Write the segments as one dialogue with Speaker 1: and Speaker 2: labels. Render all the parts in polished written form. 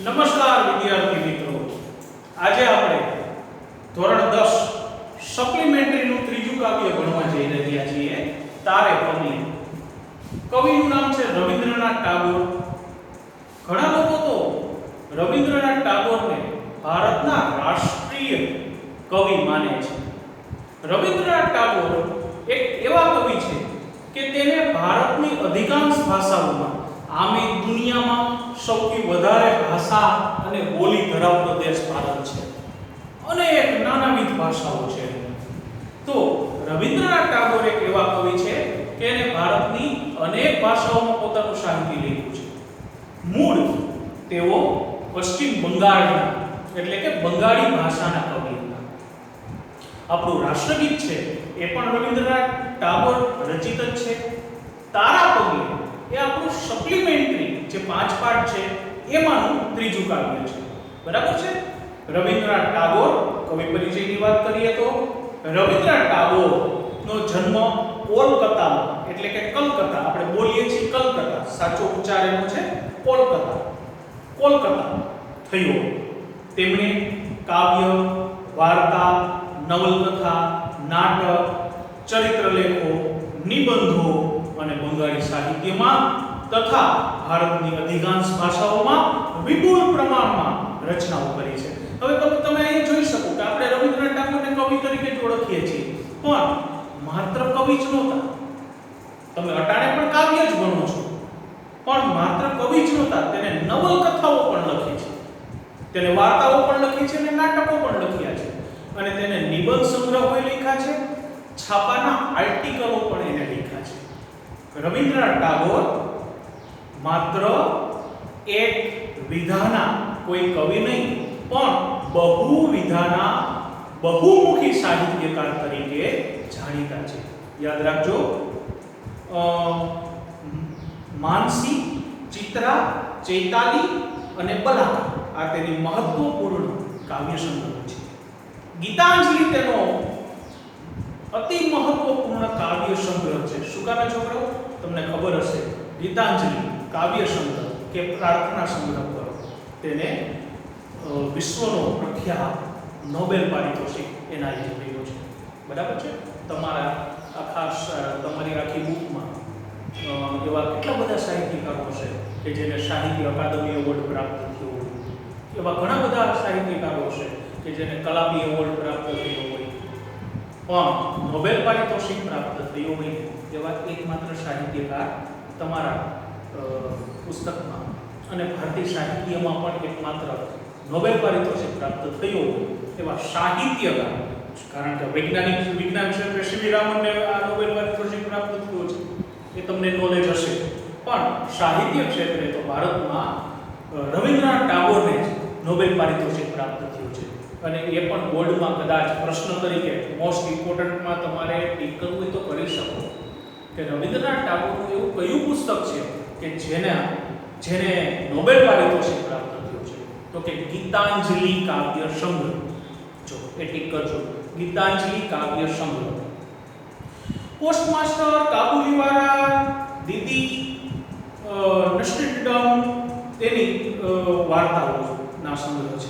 Speaker 1: નમસ્કાર વિદ્યાર્થી મિત્રો, આજે આપણે ધોરણ 10 સપ્લિમેન્ટરી નું ત્રીજું કાવ્ય ભણવા જઈ રહ્યા છીએ. તારે પગલે. કવિનું નામ છે રવિન્દ્રનાથ ટાગોર. ઘણા લોકો તો રવિન્દ્રનાથ ટાગોરને ભારતના રાષ્ટ્રીય કવિ માને છે. રવિન્દ્રનાથ ટાગોર એક એવા કવિ છે કે તેને ભારતની અધિકાંશ ભાષાઓમાં, આમે દુનિયામાં સૌથી વધારે ભાષા અને બોલી ધરાવતો દેશ ભારત છે. અનેક નાનાવિધ ભાષાઓ છે. તો રવિન્દ્રનાથ ટાગોર એક એવા કવિ છે કે એને ભારતની અનેક ભાષાઓમાં પોતાનું સાહિત્ય લખ્યું છે. મૂળ તેઓ પશ્ચિમ બંગાળના, એટલે કે બંગાળી ભાષાના કવિ હતા. આપણું રાષ્ટ્રગીત છે એ પણ રવિન્દ્રનાથ ટાગોર રચિત જ છે. તારા પગલે એ આપણું સપ્લિમેન્ટરી જે 5 પાઠ છે એમાંનું ત્રીજું કાવ્ય છે. બરાબર છે. રવિન્દ્રનાથ ટાગોર કવિ પરિચયની વાત કરીએ તો રવિન્દ્રનાથ ટાગોર નો જન્મ કોલકાતામાં, એટલે કે કલકત્તા, આપણે બોલીએ છીએ કલકત્તા, સાચો ઉચ્ચાર એનો છે કોલકાતા થયો. તેમણે કાવ્ય, વાર્તા, નવલકથા, નાટક, ચરિત્રલેખો, નિબંધો અને બંગાળી સાહિત્યમાં તથા ભારતની અધિકાંશ ભાષાઓમાં વિપુલ પ્રમાણમાં રચનાઓ કરી છે. હવે તમે અહીં જોઈ શકો કે આપણે રવિન્દ્રનાથ ટાગોરને કવિ તરીકે જ ઓળખીએ છીએ, પણ માત્ર કવિ જ નહોતા. તમે અટાણે પણ કાવ્ય જ ભણો છો, પણ માત્ર કવિ જ નહોતા, તેને નવલકથાઓ પણ લખી છે, તેને વાર્તાઓ પણ લખી છે અને નાટકો પણ લખ્યા છે, અને તેને નિબંધ સંગ્રહો લખ્યા છે, છાપાના આર્ટિકલો પણ એને લખ્યા છે. રવિન્દ્રનાથ ટાગોર માત્ર એક વિધાના કોઈ કવિ નહીં, પણ બહુવિધાના બહુમુખી સાહિત્યકાર તરીકે જાણીતા છે. યાદ રાખજો, માનસી, ચિત્રા, ચૈતાલી અને બલાકા આ તેની મહત્વપૂર્ણ કાવ્ય સંગ્રહ છે. ગીતાંજલિ તેનો અતિ મહત્વપૂર્ણ કાવ્ય સંગ્રહ છે. શું કામે છોકરો? તમને ખબર હશે, ગીતાંજલિ કાવ્ય સંગ્રહ કે પ્રાર્થના સંગ્રહ પર તેને વિશ્વનો પ્રખ્યાત નોબેલ પારિતોષિક એનાયત થયો છે. બરાબર છે. તમારી આખી બુકમાં એવા કેટલા બધા સાહિત્યકારો હશે કે જેને સાહિત્ય અકાદમી એવોર્ડ પ્રાપ્ત થયો હોય, એવા ઘણા બધા સાહિત્યકારો હશે કે જેને કલાપી એવોર્ડ પ્રાપ્ત થયો હોય, પણ નોબેલ પારિતોષિક પ્રાપ્ત થયો હોય એવા એકમાત્ર સાહિત્યકાર તમારા પુસ્તકમાં અને ભારતીય સાહિત્યમાં પણ એકમાત્ર નોબેલ પારિતોષિક પ્રાપ્ત થયો હોય એવા સાહિત્યકાર, કારણ કે વિજ્ઞાન ક્ષેત્રે સીવી રામનને આ નોબેલ પારિતોષિક પ્રાપ્ત થયો છે એ તમને નોલેજ હશે, પણ સાહિત્ય ક્ષેત્રે તો ભારતમાં રવિન્દ્રનાથ ટાગોરને જ નોબેલ પારિતોષિક પ્રાપ્ત થયું છે. અને એ પણ બોર્ડમાં કદાચ પ્રશ્ન તરીકે મોસ્ટ ઇમ્પોર્ટન્ટમાં તમારે ટીક કરવું હોય તો કરી શકો કે રવિન્દ્રનાથ ટાગોરનું એવું કયું પુસ્તક છે કે જેને નોબેલ પારિતોષિક પ્રાપ્ત થયું છે? તો કે ગીતાંજલિ કાવ્ય સંગ્રહ. જો એ ટીક કરજો, ગીતાંજલિ કાવ્ય સંગ્રહ. પોસ્ટમાસ્ટર, કાબુલીવાલા, દીદી, નસ્ટિડમ તેની વાર્તાઓના સંગ્રહ છે.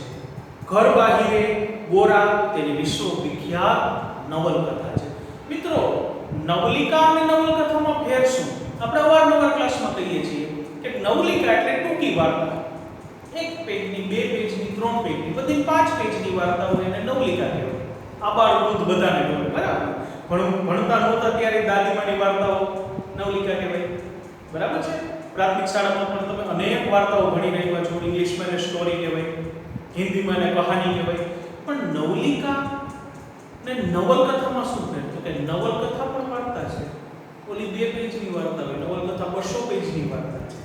Speaker 1: ઘર બાહિરે, ગોરા તેની વિશ્વવિખ્યાત નવલકથા છે. મિત્રો, નવલિકા અને નવલકથામાં ફેર શું? આપણે અવારનવાર ક્લાસમાં કહીએ છીએ કે નવલિકા એટલે ટૂંકી વાર્તા, 1 પેજની, 2 પેજની, 3 પેજની, બધી 5 પેજની વાર્તાઓ એને નવલિકા કહેવાય. આબાળ વૃદ્ધ બધાને ગમે. બરાબર. ભણતા નહોતા ત્યારે દાદીમાની વાર્તાઓ નવલિકા કહેવાય. બરાબર છે. પ્રાથમિક શાળામાં પણ તમે અનેક વાર્તાઓ ભણી રહ્યા છો. ઇંગ્લિશમાં એને સ્ટોરી કહેવાય, હિન્દીમાં એને કહાની કહેવાય. પણ નવલિકા ને નવલકથામાં શું ફેર? તો કે નવલકથા પણ વાર્તા છે. ઓલી 2 પેજની વાર્તા હોય, નવલકથા 200 પેજની વાર્તા છે.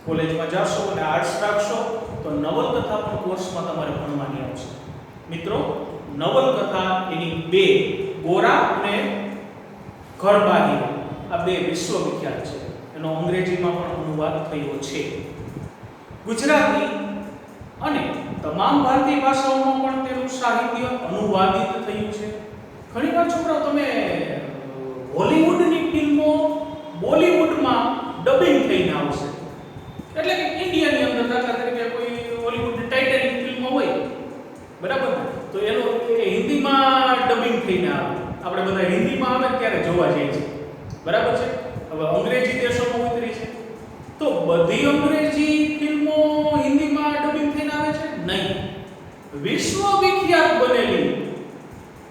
Speaker 1: કોલેજમાં જાશો અને આર્ટ્સ રાખશો તો નવલકથા પણ કોર્સમાં તમારે ભણવાની આવશે. મિત્રો, નવલકથા એની 2, ગોરા અને ઘર બાહિર, આ 2 વિશ્વવિખ્યાત છે. એનો અંગ્રેજીમાં પણ અનુવાદ થયો છે. ગુજરાતી અને તમામ ભારતીય ભાષાઓમાં પણ તેનું સાહિત્ય અનુવાદિત થયું છે. ઘણીવાર છોકરાઓ તમે હોલિવૂડની ફિલ્મો બોલિવૂડમાં ડબિંગ થઈને આવશે, એટલે કે ઇન્ડિયાની અંદર દાખલા તરીકે કોઈ આપણે બધા હિન્દીમાં આવે ત્યારે જોવા જઈએ છીએ, બરાબર છે. હવે અંગ્રેજી દેશોમાં ઉતરી છે તો બધી અંગ્રેજી ફિલ્મો હિન્દીમાં ડબિંગ થઈને આવે છે નહીં. વિશ્વવિખ્યાત બનેલી,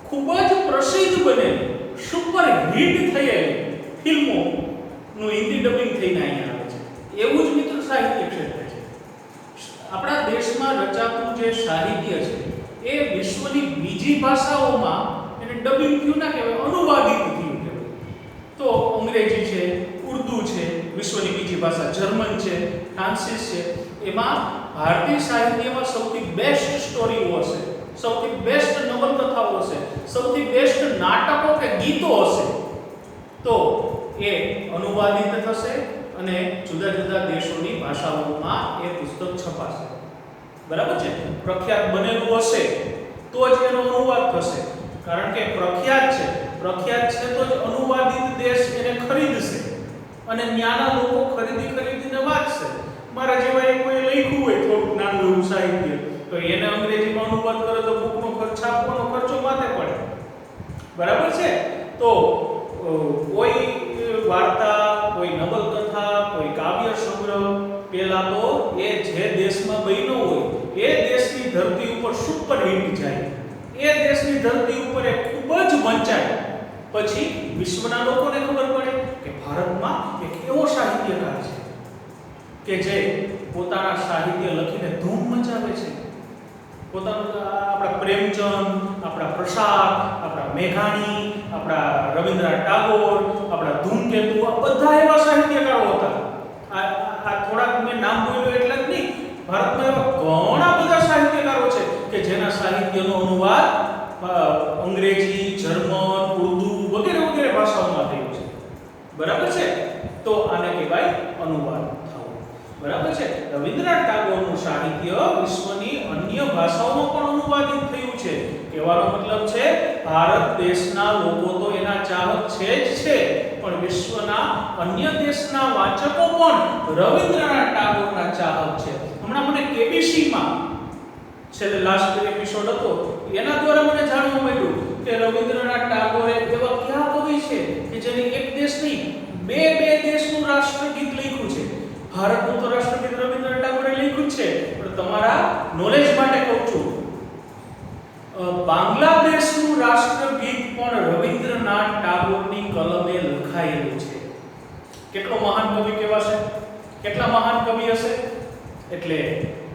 Speaker 1: ખૂબ જ પ્રસિદ્ધ બનેલી, સુપર હિટ થયેલી ફિલ્મો નું હિન્દી ડબિંગ થઈને અહીંયા આવે છે. એવું જ મિત્રો સાહિત્ય ક્ષેત્રે છે. આપણા દેશમાં રચાતું જે સાહિત્ય છે એ વિશ્વની બીજી ભાષાઓમાં એને ડબિંગ થયું ના કહેવાય, અનુવાદિત થયું કહેવાય. તો અંગ્રેજી છે, ઉર્દુ છે, વિશ્વની બીજી ભાષા જર્મન છે, ફ્રાન્સિસ છે, એમાં ભારતીય સાહિત્યમાં સૌથી બેસ્ટ સ્ટોરીઓ હશે, સૌથી બેસ્ટ નવલકથાઓ હશે, સૌથી બેસ્ટ નાટકો કે ગીતો હશે, તો એ અનુવાદિત થશે અને જુદા જુદા દેશોની ભાષાઓમાં એ પુસ્તક છપાશે. બરાબર છે. પ્રખ્યાત બનેલું હશે તો જ એનો અનુવાદ થશે, કારણ કે પ્રખ્યાત છે તો જ અનુવાદિત દેશ એને ખરીદશે અને ન્યાના લોકો ખરીદીને વાંચશે. મારા જેવા કોઈ લખ્યું હોય થોડું નાનું એવું સાહિત્ય તો એને અંગ્રેજીમાં અનુવાદ કરે તો બુકનો ખર્ચ, છાપવાનો ખર્ચો માથે પડે. બરાબર છે. તો કોઈ વાર્તા, કોઈ નવલકથા, કોઈ કાવ્ય સંગ્રહ પહેલા તો એ જે દેશમાં બન્યો હોય એ દેશની ધરતી ઉપર સુપર હિટ જાય, એ દેશની ધરતી ઉપર એ ખૂબ જ વંચાય, પછી વિશ્વના લોકોને ખબર પડે કે ભારતમાં એક એવો સાહિત્યકાર છે કે જે પોતાના સાહિત્ય લખીને ધૂમ મચાવે છે. પોતાનું આપણા પ્રેમચંદ, આપણા પ્રસાદ, આપણા મેઘાણી, આપણા રવિન્દ્રનાથ ટાગોર, આપણા ધૂમકેતુ, આ બધા એવા સાહિત્યકારો હતા. આ થોડાક મેં નામ બોલ્યો એટલે જ નહીં, ભારતમાં એવા ઘણા બધા સાહિત્યકારો છે કે જેના સાહિત્યનો અનુવાદ અંગ્રેજી, જર્મન, ઉર્દુ વગેરે વગેરે ભાષાઓમાં થયો છે. બરાબર છે. તો આને કહેવાય અનુવાદ થવો. બરાબર છે. રવિન્દ્રનાથ ટાગોરનું સાહિત્ય વિશ્વની અન્ય ભાષાઓમાં પણ અનુવાદિત થયું છે. કહેવાનો મતલબ છે ભારત દેશના લોકો તો એના ચાહક છે જ છે, પણ વિશ્વના અન્ય દેશના વાચકો પણ રવિન્દ્રનાથ ટાગોરના ચાહક છે. હમણાં મને કેબીસીમાં છેલ્લે લાસ્ટ એપિસોડ હતો એના દ્વારા મને જાણવા મળ્યું કે રવિન્દ્રનાથ ટાગોરે એવા કયા કવિ છે કે જેને એક દેશ નહીં બે દેશનું રાષ્ટ્રગીત લખ્યું છે. ભારતનું તો રાષ્ટ્રગીત રવિન્દ્રનાથ ટાગોરે લખ્યું છે, પણ તમારા નોલેજ માટે કહું છું, બાંગ્લાદેશનું રાષ્ટ્રગીત પણ રવિન્દ્રનાથ ટાગોરની કલમે લખાયેલું છે. કેટલો મહાન કવિ કહેવાશે, કેટલા મહાન કવિ હશે. એટલે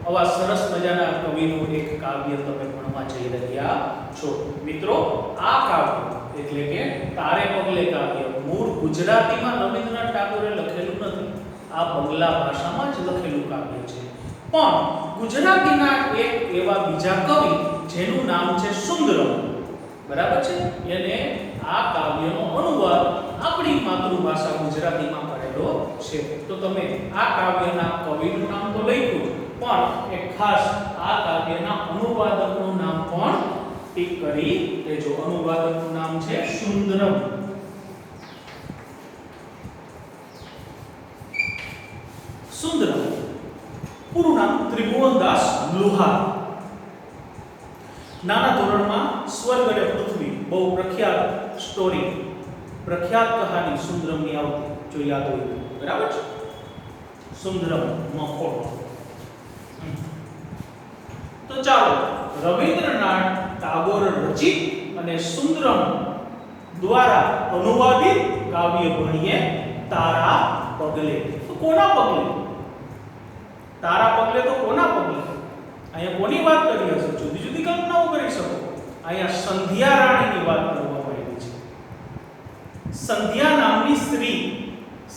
Speaker 1: આવા સરસ મજાના કવિનું એક કાવ્ય તમે ભણવા જઈ રહ્યા છો. મિત્રો, આ કાવ્ય એટલે કે તારે પગલે કાવ્ય મૂળ ગુજરાતીમાં રવિન્દ્રનાથ ટાગોરે લખેલું નથી, આ બંગલા ભાષામાં જ લખેલું કાવ્ય છે. પણ ગુજરાતીના એક એવા બીજા કવિ જેનું નામ છે સુંદરમ, બરાબર છે, એને આ કાવ્યનો અનુવાદ આપણી માતૃભાષા ગુજરાતીમાં કરેલો છે. તો તમે આ કાવ્યના કવિનું નામ તો લખ્યું, પણ એક ખાસ આ કાવ્યના અનુવાદકનું નામ પણ ટીક કરી લેજો. અનુવાદકનું નામ છે સુંદરમ. સુંદરમ પૂરું નામ ત્રિભુવનદાસ લુહાર. નાના ધોરણમાં સ્વર્ગ અને પૃથ્વી બહુ પ્રખ્યાત સ્ટોરી, પ્રખ્યાત કહાની સુંદરમની આવતી, જો યાદ હોય તો. બરાબર છે. સુંદરમ મખોડો. તો ચાલો રવિન્દ્રનાથ ટાગોર રચિત અને સુંદરમ દ્વારા અનુવાદિત કાવ્ય ભણીએ તારા પગલે. તો કોના પગલે? તારા પગલે તો કોના પગલે? અહીંયા કોની વાત કરી હશે? જુદી જુદી કલ્પનાઓ કરી શકો. અહીંયા સંધ્યા રાણીની વાત કરવામાં આવી છે. સંધ્યા નામની સ્ત્રી,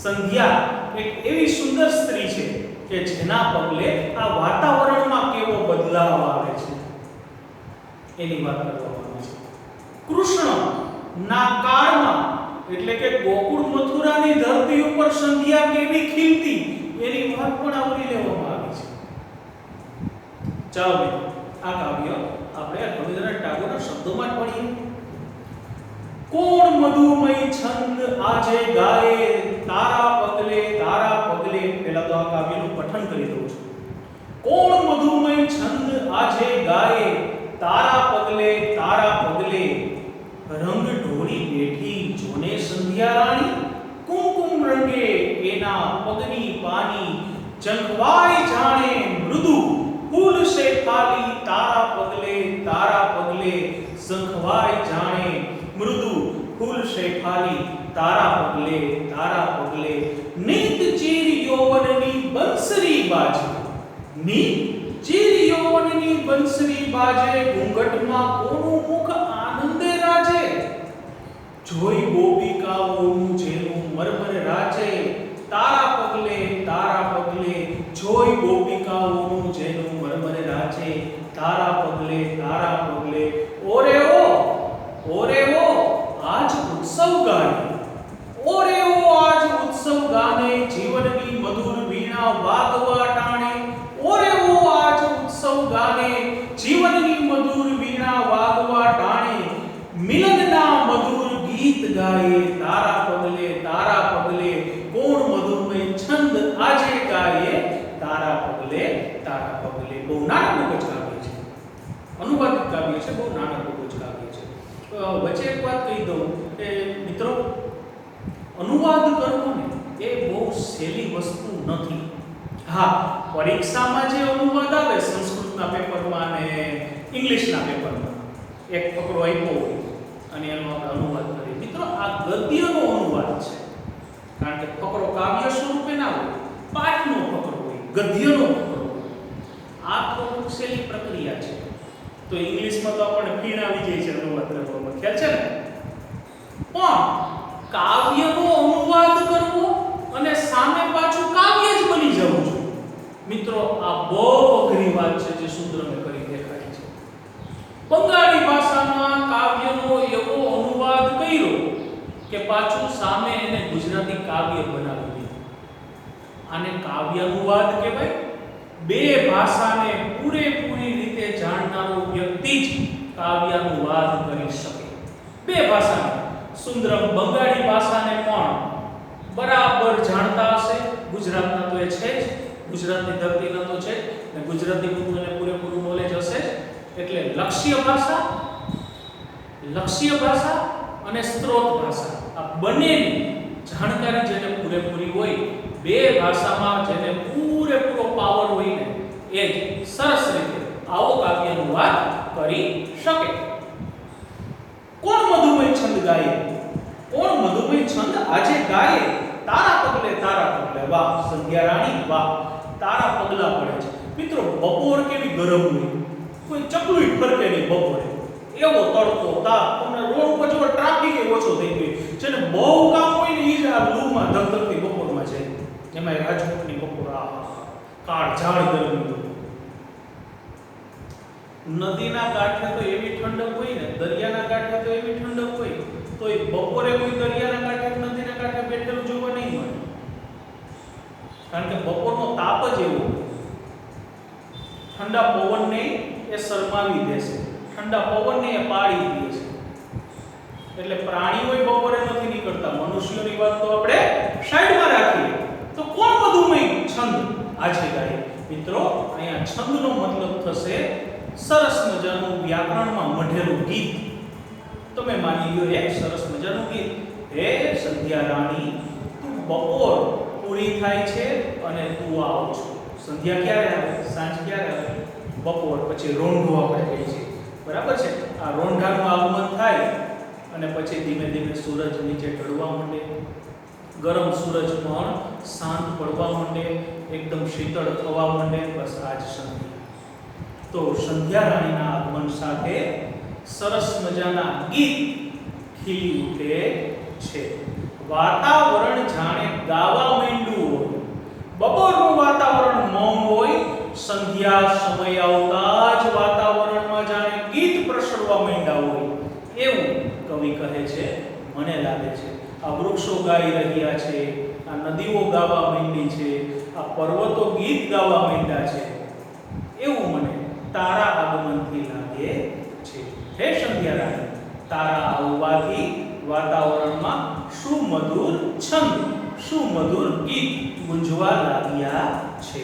Speaker 1: સંધ્યા એક એવી સુંદર સ્ત્રી છે કે જેના પગલે આ વાતાવરણમાં કેવો બદલાવ આવે છે એની વાત કરવામાં આવે છે. કૃષ્ણ ના કાળમાં એટલે કે ગોકુળ મથુરાની ધરતી ઉપર સંધ્યા કેવી ખીલતી એની વાત પણ આવરી લેવામાં આવી છે. ચાલો મિત્રો, આ કાવ્ય આપણે રવિન્દ્રનાથ ટાગોરના શબ્દોમાં પઢીએ. કોણ મધુમય છંદ આજે ગાય તારા પગલે પહેલા તો આ કાવ્યનું પઠન કરી દઉં છું. કોણ મધુમય છંદ આજે ગાય તારા પગલે રંગ ઢોળી બેઠી જોને સંધ્યા રાણી, કુમકુમ રંગે એના પગની પાની, ઝંખવાય જાણે મૃદુ ફૂલ સે ફાલી, તારા પગલે ઝંખવાય જાણે મૃદુ ફૂલ સે ફાલી, તારા પગલે નીત ચીર યૌવનની બંસરી બાજે, નીત ચીર યૌવનની બંસરી બાજે, ઘૂંઘટમાં કોનું મુખ આનંદે રાજે, જોઈ ગોપિકાઓનું જેનું મરમર રાચે, તારા પગલે જોઈ ગોપિકાઓનું જેનું મરમર રાચે, તારા પગલે ઓરે ઓ આજ ઉત્સવ ગાને, ઓરે ઓ આજ ઉત્સવ ગાને, જીવનની મધુર વીણા વાગવા ટાણે, ઓરે ઓ આજ ઉત્સવ ગાને, જીવનની મધુર વીણા વાગવા ટાણે, મિલનના મધુર ગીત ગાય, તારા પગલે કોણ મધુરમય છંદ આજે ગાય, તારા પગલે બહુ નાનકડું જ કાવ્ય છે, અનુવાદિત કાવ્ય છે, બહુ નાનકડું જ કાવ્ય છે. વચ્ચે એક વાત કહી દઉં કે મિત્રો, અનુવાદ કરવો ને એ બહુ સહેલી વસ્તુ નથી. હા, પરીક્ષામાં જે અનુવાદ આવે સંસ્કૃતના પેપરમાં અને ઇંગ્લિશના પેપરમાં એક ફકરો આપ્યો હોય અને એનો આપણે અનુવાદ કરીએ. મિત્રો, આ ગદ્યનો અનુવાદ છે, કારણ કે ફકરો કાવ્ય સ્વરૂપે ના હોય, પાઠનો ફકરો હોય, ગદ્યનો ફકરો હોય. આ થોડુંક સહેલી પ્રક્રિયા છે. તો ઇંગ્લિશમાં તો આપણને ફીણ આવી જાય છે અનુવાદ કરવામાં, ખ્યાલ છે ને? પણ કાવ્યનો અનુવાદ કરવો અને સામે પાછું કાવ્ય જ બની જવું છે, મિત્રો આ બહુ અઘરી વાત છે જે સૂત્રને કરી દેખાય છે. બંગાળી ભાષામાં કાવ્યનો એવો અનુવાદ કર્યો કે પાછું સામે એને ગુજરાતી કાવ્ય બનાવી દીધું. આને કાવ્ય અનુવાદ કહેવાય. બે ભાષાને પૂરેપૂરી રીતે જાણનારો વ્યક્તિ જ કાવ્ય અનુવાદ કરી શકે. બે ભાષાને, સુંદરમ બંગાળી ભાષાને પણ બરાબર જાણતા હશે, ગુજરાતના તો એ છે જ, ગુજરાતની ધરતીના તો છે અને ગુજરાતીનું એને પૂરેપૂરું નોલેજ હશે. એટલે લક્ષ્ય ભાષા અને સ્ત્રોત ભાષા આ બંનેની જાણકારી જેને પૂરેપૂરી હોય, બે ભાષામાં જેને પૂરેપૂરો પાવર હોય ને એ જ સરસ રીતે આવો કાવ્ય અનુવાદ કરી શકે. કોણ મધુમય છંદ ગાય, કોણ મધુમય છંદ આજે ગાય, તારા પગલે વાહ સંધ્યા રાણી વાહ, તારા પગલા પડે છે. મિત્રો, બપોર કેવી ગરમ હોય, કોઈ ચકલું ફરકે નહીં બપોરે, એવો તડકો તાપ, તમને રોડ ઉપર જો ટ્રાફિક ઓછો થઈ ગયો છે ને, બહુ કામ હોય ને ઈ જ આ લૂમાં ધગધગતી બપોરમાં છે. એમાં રાજકોટની બપોર કાળઝાળ ગરમી હોય. નદીના કાંઠે તો એવી ઠંડક હોય ને, દરિયાના કાંઠે તો એવી ઠંડક હોય, તો એ બપોરે કોઈ દરિયાના કાંઠે નદીના કાંઠે બેઠેલું જોવા નહીં મળે, કારણ કે બપોરનો તાપ જ એવો. ઠંડા પવનને એ શરમાવી દેશે, ઠંડા પવનને એ પાડી દે છે. એટલે પ્રાણીઓ બપોરે નથી નીકળતા, મનુષ્યોની વાત તો આપણે સાઈડમાં રાખીએ. તો કોણ મધુમય છંદ આજે ગાય? મિત્રો, અહીંયા છંદનો મતલબ થશે સરસ મજાનું વ્યાકરણમાં મઢેલું ગીત. તમે માની લો એક સરસ મજાનું ગીત, હે સંધ્યા રાણી તું બપોર પૂરી થાય છે અને તું આવ છો. સંધ્યા ક્યારે આવે? સાંજ ક્યારે આવે? બપોર પછી રોંઢો આપણે કહીએ છીએ, બરાબર છે? આ રોંઢાનું આગમન થાય અને પછી ધીમે ધીમે સૂરજ નીચે ઢળવા માંડે, ગરમ સૂરજ પણ શાંત પડવા માંડે, એકદમ શીતળ થવા માંડે. બસ આજ સંધ્યા. તો સંધ્યા રાણીના આગમન સાથે સરસ મજાના ગીત ખીલી ઉઠે છે. વાતાવરણ જાણે ગાવા માંડ્યું હોય, બપોરનું વાતાવરણ મૌન હોય, સંધ્યા સમય આવતા જ વાતાવરણમાં જાણે ગીત પ્રસરવા માંડ્યા હોય એવું કવિ કહે છે. મને લાગે છે આ વૃક્ષો ગાઈ રહ્યા છે, આ નદીઓ ગાવા માંડી છે, આ પર્વતો ગીત ગાવા માંડ્યા છે, એવું મને તારા આગમનથી લાગે છે. હે સંધ્યા રાણી, તારા આવવાથી વાતાવરણમાં સુમધુર છંદ, સુમધુર ગીત ગુંજવા લાગ્યા છે.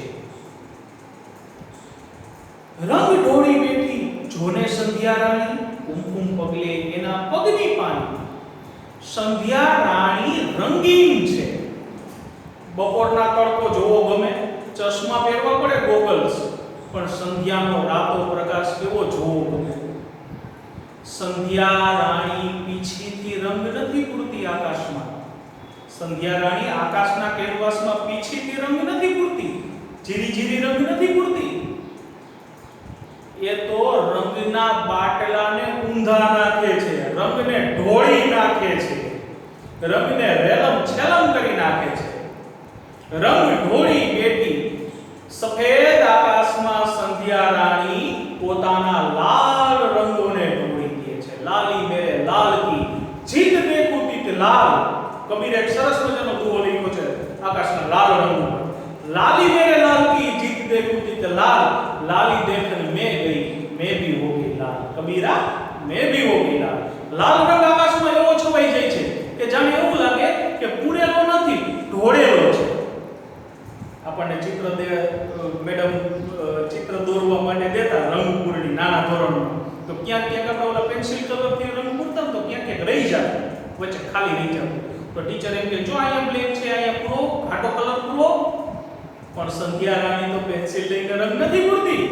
Speaker 1: રંગ ઢોળી બેઠી જોને સંધ્યા રાણી, કુમકુમ પગલે એના પગની પાની. સંધ્યા રાણી રંગીન છે. બપોરના તડકો જોવો ગમે, ચશ્મા પહેરવા પડે, ગોગલ્સ, પણ સંધ્યાનો રાતો પ્રકાશ કેવો જોવો ગમે. સંધ્યા રાણી પીછીથી રંગ નથી પૂરતી આકાશમાં. સંધ્યા રાણી આકાશના કેનવાસમાં પીછીથી રંગ નથી પૂરતી, જીરી જીરી રંગ નથી પૂરતી. એ તો રંગના બાટલાને ઊંધા નાખે છે, રંગને ઢોળી નાખે છે, રંગને રેલમ છેલમ કરી નાખે છે. રંગ ઢોળી બેટી સફેદ આકાશમાં સંધ્યા રાણી પોતાના લાલ રંગોને ઢોળી દે છે. લાલી મેરે લાલ કી જીત દેખું તીત લાલ. કબીર એક સરસ મજાનો દુહો લખ્યો છે આકાશના લાલ રંગ ઉપર. લાલી મેરે લાલ કી જીત દેખું તીત લાલ, લાલી देखन में गई मैं भी हो गई लाल. કબીરા मैं भी हो गई लाल. લાલ રંગ આકાશમાં એવો છવાઈ જાય છે કે જાણે એવું લાગે કે પૂરેલો નથી, ઢોળેલો છે. આપણને મેડમ ચિત્ર દોરવા માટે દેતા રંગ પૂરણી નાના ધોરણમાં, તો ક્યાંક ક્યાંક આપણે ઓલા પેન્સિલ કલરથી રંગ પૂરતા તો ક્યાંક ક્યાંક રહી જાય, વચ્ચે ખાલી રહી જાય. તો ટીચર એમ કે જો અહીંયા બ્લેક છે, અહીંયા પૂરો ઘાટો કલર પૂરો. પણ સંધ્યા રાણી તો પેન્સિલ લઈને રંગ નથી પૂરતી,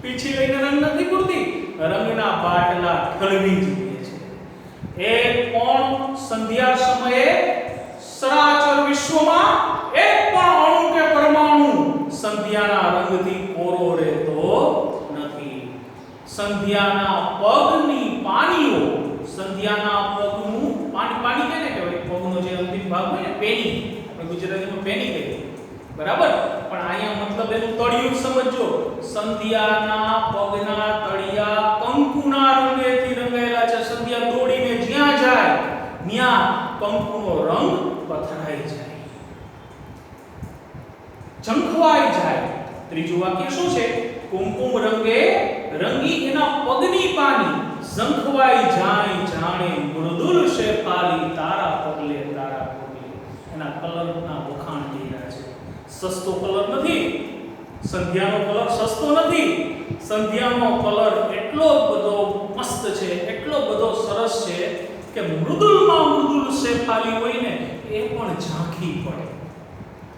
Speaker 1: પીછી લઈને રંગ નથી પૂરતી, રંગના બાટલા ઠલવી જ દે છે. એક પણ સંધ્યા સમયે સરાચર વિશ્વમાં એક પણ અણુ કે પરમાણુ સંધ્યાના રંગથી કોરો રહેતો નથી. સંધ્યાના પગની પાનીઓ, સંધ્યાના પગનું પાણી, પાણી કેને કહેવાય? પગનો જે અંતિમ ભાગ હોય ને, પેની, આપણે ગુજરાતીમાં પેની કહીએ, બરાબર. પણ અહીંયા મતલબ એનું તળિયું સમજો. સંધ્યાના પગના તળિયા કંકુના રંગેથી રંગાયેલા છે. સંધ્યા દોડીને જ્યાં જાય ત્યાં કંકુનો રંગ પથરાઈ જાય, ઝંખવાઈ જાય. ત્રીજું વાક્ય શું છે? કુમકુમ રંગે રંગી એના પગની પાની, ઝંખવાઈ જાય જાણે મૃદુલ શેફાલી તારા પગલે તારા પગલે. એના કલરના વખાણ થઈ રહ્યા છે. સસ્તો કલર નથી, સંધ્યાનો કલર સસ્તો નથી. સંધ્યાનો કલર એટલો બધો મસ્ત છે, એટલો બધો સરસ છે કે મૃદુલમાં મૃદુલ શેફાલી હોય ને એ પણ ઝાંખી પડે.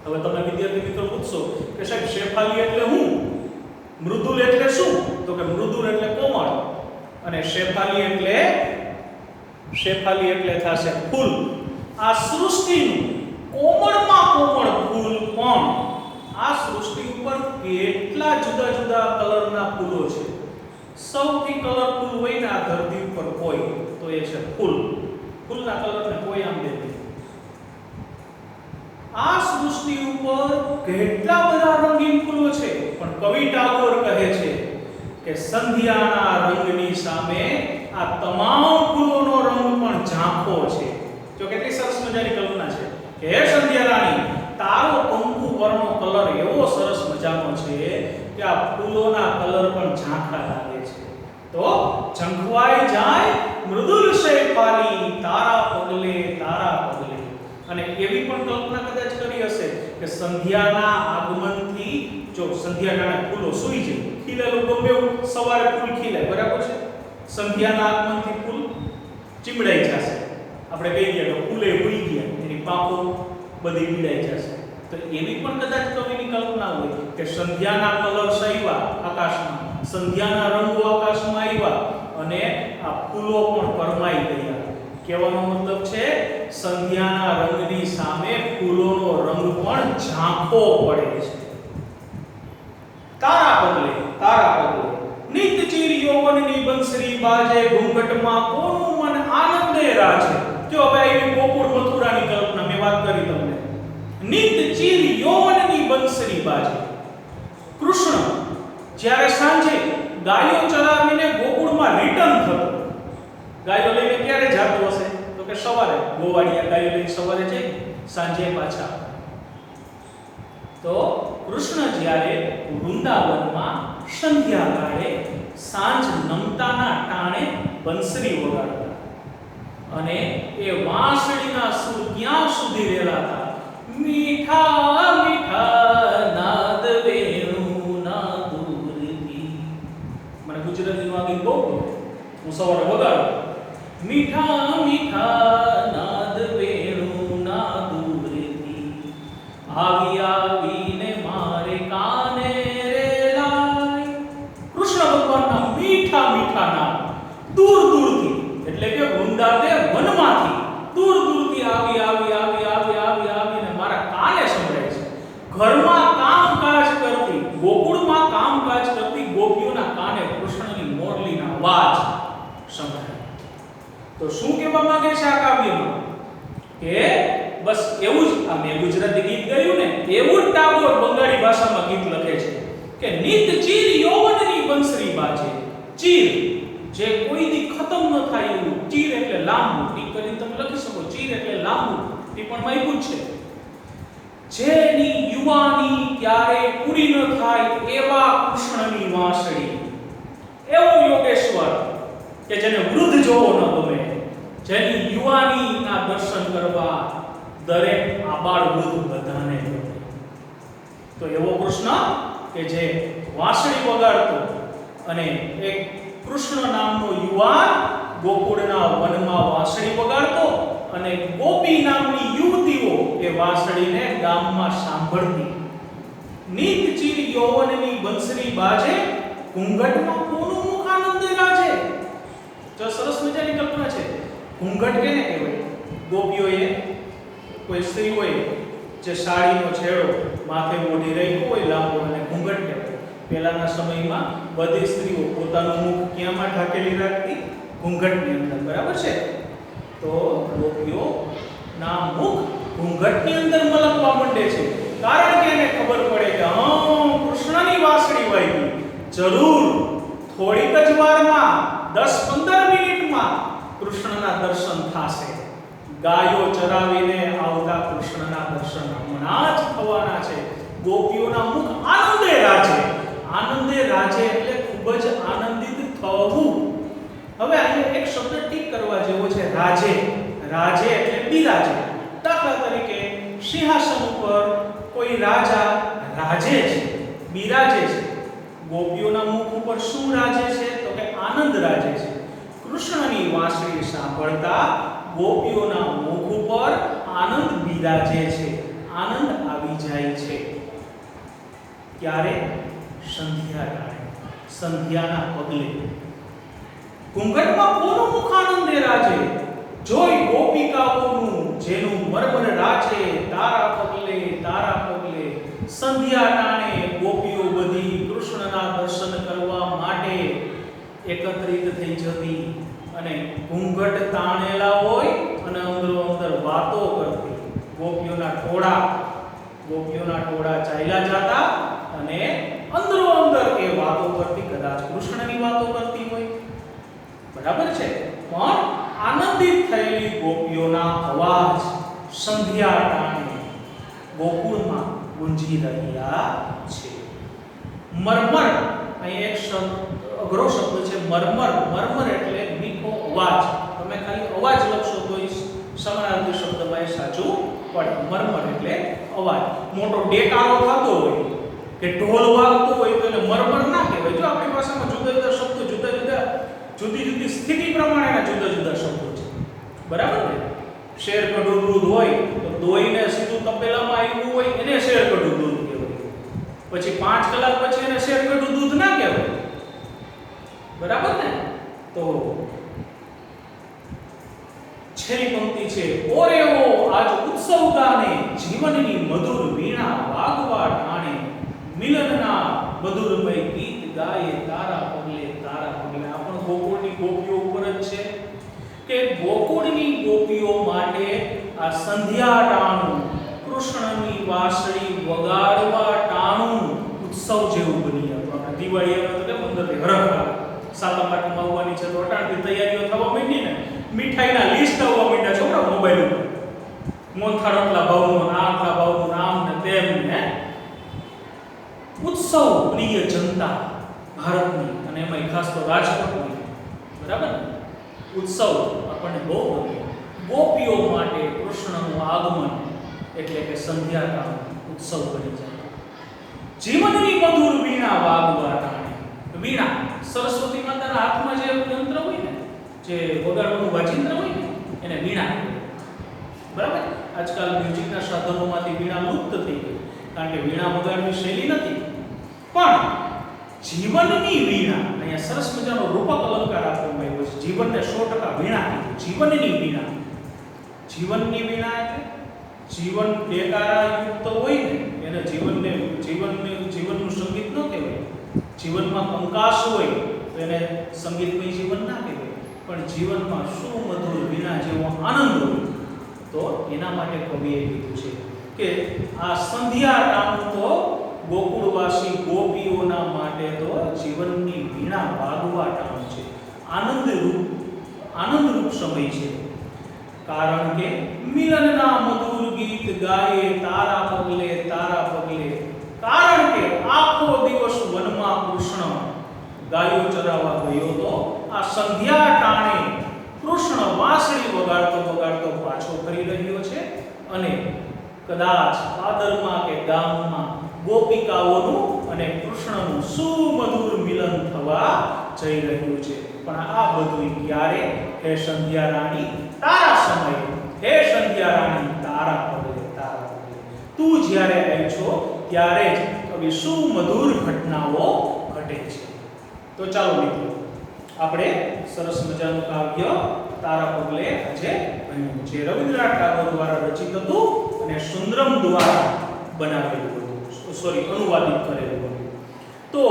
Speaker 1: હવે તમે વિદ્યાર્થી મિત્રો પૂછશો કે સાહેબ શેફાલી એટલે શું, મૃદુલ એટલે શું? તો કે મૃદુલ એટલે કોમળ અને શેફાલી એટલે થશે ફૂલ. આ સૃષ્ટિનું કોમળમાં કોમળ ફૂલ પણ આ સૃષ્ટિ ઉપર કેટલા જુદા જુદા કલરના ફૂલો છે. સૌથી કલરફુલ હોય ને આ ધરતી ઉપર કોઈ તો એ છે ફૂલ. ફૂલના કલરને કોઈ આમ દે નહીં. આ સૃષ્ટિ ઉપર કેટલા બધા રંગીન ફૂલો છે, પણ કવિ ટાગોર કહે છે કે સંધ્યાના રંગની સામે આ તમામ ફૂલોનો રંગ પણ ઝાંખો છે. જો કેટલી સરસ મજાની કલ્પના છે કે હે સંધ્યા રાણી, તારો કંકુ વર્ણનો કલર એવો સરસ મજાનો છે કે આ ફૂલોના કલર પણ ઝાંખા લાગે છે. તો ઝંખવાઈ જાય મૃદુલ શેફાલી તારા પગલે તારા પગલે. અને એવી પણ કલ્પના કદાચ કરી હશે કે સંધ્યાના આગમનથી જો સંધ્યાના ફૂલો સૂઈ જાય, ખીલેલું ગમે એવું સવારે ફૂલ ખીલે, બરાબર છે. સંધ્યાના આગમનથી ફૂલ ચીમડાઈ જશે, આપણે કહી દઈએ કે ફૂલે ઉઈ ગયા, એની પાંખો બધી પીડાઈ જશે. તો એવી પણ કદાચ કવિની કલ્પના હોય કે સંધ્યાના કલર્સ આવ્યા આકાશમાં, સંધ્યાના રંગો આકાશમાં આવ્યા અને આ ફૂલો પણ પરમાઈ ગયા. કહેવાનો મતલબ છે સંધ્યાના રંગની સામે ફૂલોનો રંગ પણ ઝાંખો પડે છે. તારા પગલે નિત ચીર યૌવનની બંસરી બાજે, ઘૂંઘટમાં કોનું મન આનંદે રાજે. જો હવે આવી ગોકુળ મથુરાની કલ્પના મેં વાત કરી તમને. નિત ચીર યૌવનની બંસરી બાજે. કૃષ્ણ જ્યારે સાંજે ગાયો ચરાવીને ગોકુળમાં રિટર્ન થતો, ગાયો લઈને ક્યારે જાતો હશે? તો કે સવારે. ગોવાળિયા ગાયો લઈને સવારે જાય, સાંજે પાછા. તો કૃષ્ણ જ્યારે વૃંદાવનમાં સંધ્યા કાળે સાંજ નમતાના ટાણે બંસરી વગાડતા અને એ વાંસળીના સૂર ક્યાં સુધી રહેલા હતા? મીઠા મીઠા નાદ વેણુ ના દૂરથી. મને ગુજરાતીમાં ગીત બહુ ગમે. હું સવારે વગાડું, મીઠા મીઠા નાદ વેણુના દૂરથી આવી આવીને મારે કાને રે લાય. કૃષ્ણ ભગવાનના મીઠા મીઠા નાદ દૂર દૂરથી, એટલે કે વૃંદાતે વનમાંથી દૂર દૂરથી આવી આવી આવી આવી આવી આવીને મારા કાને સંભળાય છે. ઘરમાં કામકાજ કરતી, ગોકુળમાં કામકાજ કરતી ગોપીઓના કાને કૃષ્ણની મોરલીના અવાજ સંભળાય. તો શું કહેવા માંગે છે આ કાવ્યમાં કે બસ એવું જ, આ મેં ગુજરાતી ગીત ગાયું ને એવું જ ટાગોર બંગાળી ભાષામાં ગીત લખે છે કે નિત ચીર યૌવનની બંસરી બાજે. ચીર જે કોઈ દી ખતમ ન થાય એવું, ચીર એટલે લાંબુ, ટીક કરીને તમે લખી શકો, ચીર એટલે લાંબુ, ટીપણમાં આપ્યું છે. જેની યુવાની ક્યારે પૂરી ન થાય એવા કૃષ્ણની વાંસળી. એવો યોગેશ્વર કે જેને વૃદ્ધ જોવો ન ગમે, જેની યુવાનીના દર્શન કરવા દરેક આબાળ વૃદ્ધ બધાને ગમે. તો એવો કૃષ્ણ કે જે વાંસળી વગાડતો, અને એક કૃષ્ણ નામનો યુવાન ગોકુળના વનમાં વાંસળી વગાડતો, અને ગોપી નામની યુવતીઓ એ વાંસળીને ગામમાં સાંભળતી. નીત ચીર યૌવનની બંસરી બાજે, ઘૂંઘટમાં કોનું મુખ આનંદે રાજે. જો સરસ મજાની કલ્પના છે. ઘૂંઘટ કેને કહેવાય? ગોપીઓએ, કોઈ સ્ત્રીઓએ જે સાડીનો છેડો માથે મોઢી રાખ્યો હોય લાંબો, અને ઘૂંઘટ કહેવાય. પહેલાના સમયમાં બધી સ્ત્રીઓ પોતાનું મુખ ક્યાંમાં ઢાંકેલી રાખતી? ઘૂંઘટની અંદર, બરાબર છે? તો ગોપીઓના મુખ ઘૂંઘટની અંદર મલકવા માંડે છે, કારણ કે એને ખબર પડે કે કૃષ્ણની વાંસળી વાગી, જરૂર થોડીક જ વારમાં 10-15 મિનિટમાં કૃષ્ણના દર્શન થશે. ગાયો ચરાવીને આવતા કૃષ્ણના દર્શન હમણાં જ થવાના છે. ગોપીઓના મુખ આનંદે રાજે. આનંદે રાજે એટલે ખૂબ જ આનંદિત થવું. હવે અહીંયા એક શબ્દ ટીક કરવા જેવો છે, રાજે. રાજે એટલે બિરાજે. દાખલા તરીકે સિંહાસન ઉપર કોઈ રાજા રાજે છે, બિરાજે છે. ગોપીઓના મુખ ઉપર શું રાજે છે? તો કે આનંદ રાજે છે. કૃષ્ણની વાંસળી સાંભળતા ગોપીઓના મુખ ઉપર આનંદ બિરાજે છે, આનંદ આવી જાય છે. ક્યારે? સંધ્યા ટાણે, સંધ્યાના પગલે. ઘૂંઘટમાં કોનું મુખ આનંદે રાજે? જોઈ ગોપિકાઓનું જેનું મરમર રાજે, તારા પગલે તારા પગલે. સંધ્યા ટાણે ગોપીઓ બધી કૃષ્ણના દર્શન કરવા માટે એકત્રિત થઈ જતી, અને ઘૂંઘટ તાણેલા હોય અને અંદરો અંદર વાતો કરતી. ગોપીઓના ટોળા ચાલ્યા જતા, અને અંદરો અંદર એ વાતો કરતી, કદાચ કૃષ્ણની વાતો કરતી હોય, બરાબર છે? પણ આનંદિત થયેલી ગોપીઓના અવાજ સંધ્યા ટાણે ગોકુળમાં ગુંજી રહ્યા છે. મરમર, અહીં એક શબ્દ, અઘરો શબ્દ છે મરમર. મરમર એટલે મીઠો અવાજ. તમે ખાલી અવાજ લખશો તો સમાનાર્થી શબ્દમાં એ સાચું પડે. મરમર એટલે અવાજ. મોટો ડેકારો થતો હોય કે ઢોલ વાગતો હોય તો એને મરમર ના કહેવાય. જો આપણી ભાષામાં જુદા જુદા શબ્દો, જુદી જુદી સ્થિતિ પ્રમાણેના જુદા જુદા શબ્દો છે, બરાબર ને? શેર કઢું દૂધ હોય તો દોઈને સીધું તપેલામાં આવ્યું હોય એને શેર કઢું દૂધ કહેવાય. પછી 5 કલાક પછી એને શેર કઢું દૂધ ના કહેવાય, બરાબર ને? તો છેલ્લી પંક્તિ છે, ઓરેઓ આજ ઉત્સવ ગાને, જીવનની મધુર વીણા વાગવા ટાણે, મિલનના મધુરમય ગીત ગાય, તારા પગલે તારા પગલે. આ પણ ગોકુળની ગોપીઓ ઉપર જ છે કે ગોકુળની ગોપીઓ માટે આ સંધ્યા ટાણું, કૃષ્ણની વાંસળી વગાડવા ટાણું ઉત્સવ જેવું બની હતું. આપણે દિવાળી આવે તો કે અંદરથી હરખ આવે, સાતમ આઠમ આવવાની છે તો અટાણથી તૈયારીઓ થવા માંડી ને, મીઠાઈના લિસ્ટ આવવા માંડ્યા છોકરા મોબાઈલ ઉપર, મોનથાળ આટલા ભાવનું, આટલા ભાવનું, આમ ને તેમ ને. ઉત્સવ પ્રિય જનતા ભારતની, અને એમાં ખાસ તો રાજકોટની, બરાબર ને? ઉત્સવ આપણને બહુ ગમે. ગોપીઓ માટે કૃષ્ણનું આગમન એટલે કે સંધ્યાકાળ ઉત્સવ બની જાય. જીવનની મધુર વીણા વાગવા ટાણે. વીણા સરસ્વતી માતાના હાથમાં જે યંત્ર હોય ને જે વગાડવાનું વાજિંત્ર હોય ને એને વીણા કહેવાય. બરાબર. આજકાલ મ્યુઝિકના સાધનોમાંથી વીણા લુપ્ત થઈ ગઈ, કારણ કે વીણા વગાડવાની શૈલી નથી. પણ જીવનની વીણા, અહીંયા સરસ મજાનો રૂપક અલંકાર આપવામાં આવ્યો છે. જીવનને 100% વીણા કીધું. જીવનની વીણા. જીવનની વીણા એટલે જીવન બેકારાયુક્ત હોય ને એને જીવનનું સંગીત ન કહેવાય. જીવનમાં કંકાસ હોય તો એને સંગીતમય જીવન ના કહેવાય. પણ જીવનમાં સુમધુર વીણા જેવો આનંદ હોય તો એના માટે કવિએ કીધું છે કે આ સંધ્યા ટાણું તો ગોકુળવાસી ગોપીઓના માટે તો જીવનની વીણા વાગવા ટાણું છે. આનંદરૂપ સમય છે. કારણ કે મિલનના મધુર ગીત ગાયે તારા પગલે, કારણ કે આખો દિવસ વનમાં કૃષ્ણ ગાયો ચરાવવા ગયો તો આ સંધ્યા ટાણે કૃષ્ણ વાંસળી વગાડતો પાછો ફરી રહ્યો છે અને કદાચ પાદરમાં કે ગામમાં ગોપિકાઓનું અને કૃષ્ણનું સુમધુર મિલન થવા જઈ રહ્યું છે. પણ આ બધું ક્યારે? હે સંધ્યા રાણી તારા સમયે, હે સંધ્યા રાણી તારા પગલે, તું જ્યારે આવી છો ત્યારે જ આવી સુમધુર ઘટનાઓ ઘટે છે. તો ચાલો મિત્રો આપણે સરસ મજાનું કાવ્ય તારા પગલે આજે ભણ્યું છે. રવિન્દ્રનાથ ટાગોર દ્વારા રચિત હતું અને સુંદરમ દ્વારા બનાવેલું હતું, અનુવાદિત કરેલું હતું. તો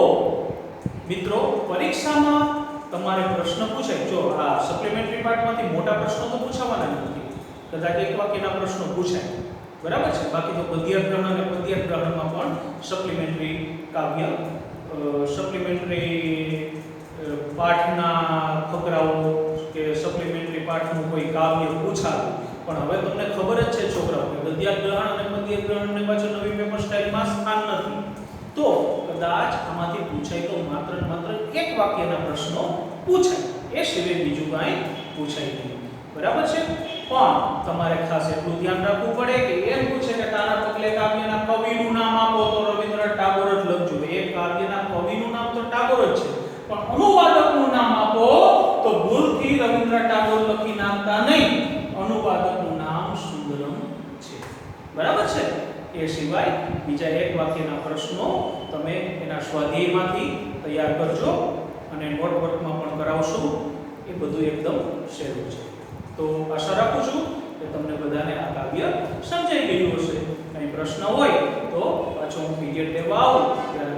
Speaker 1: મિત્રો પરીક્ષામાં તમારે પ્રશ્ન પૂછાય. જો આ સપ્લિમેન્ટરી પાર્ટમાંથી મોટા પ્રશ્નો તો પૂછાવાના નથી, કદાચ એક વાક્યના પ્રશ્નો પૂછાય, બરાબર છે. બાકી તો પદ્યગ્રહણ અને પદ્યગ્રહણમાં પણ સપ્લિમેન્ટરી કાવ્ય સપ્લિમેન્ટરી પાઠના ફકરાઓ કે સપ્લિમેન્ટરી પાઠનું કોઈ કાવ્ય પૂછાતું. પણ હવે તમને ખબર જ છે છોકરાઓ કે પદ્યગ્રહણ અને પદ્યગ્રહણને પાછળ નવી પેપર સ્ટાઇલમાં સ્થાન નથી. તો કદાચ આમાંથી પૂછાય તો માત્ર એક વાક્યના પ્રશ્નો પૂછાય, એ સિવાય બીજું કાંઈ પૂછાય નહીં, બરાબર છે. પણ તમારે ખાસ એટલું ધ્યાન રાખવું પડે કે એમ પૂછે કે તારા પગલે કાવ્યના કવિનું નામ આપો તો રવિન્દ્રનાથ ટાગોર જ લખજો. એ કાવ્યના કવિનું નામ તો ટાગોર જ છે, પણ અનુવાદકનું નામ આપો તો ભૂલથી રવિન્દ્રનાથ ટાગોર લખી નાખતા નહીં. અનુવાદકનું નામ સુંદરમ છે, બરાબર છે. એ સિવાય બીજા એક વાક્યના પ્રશ્નો તમે એના સ્વાધ્યાયમાંથી તૈયાર કરજો અને નોટબુકમાં પણ કરાવશો. એ બધું એકદમ સહેલું છે. તો આશા રાખું છું કે તમને બધાને આ કાવ્ય સમજાઈ ગયું હશે. કંઈ પ્રશ્ન હોય તો પાછો હું પીરિયડ લેવા આવું ત્યારે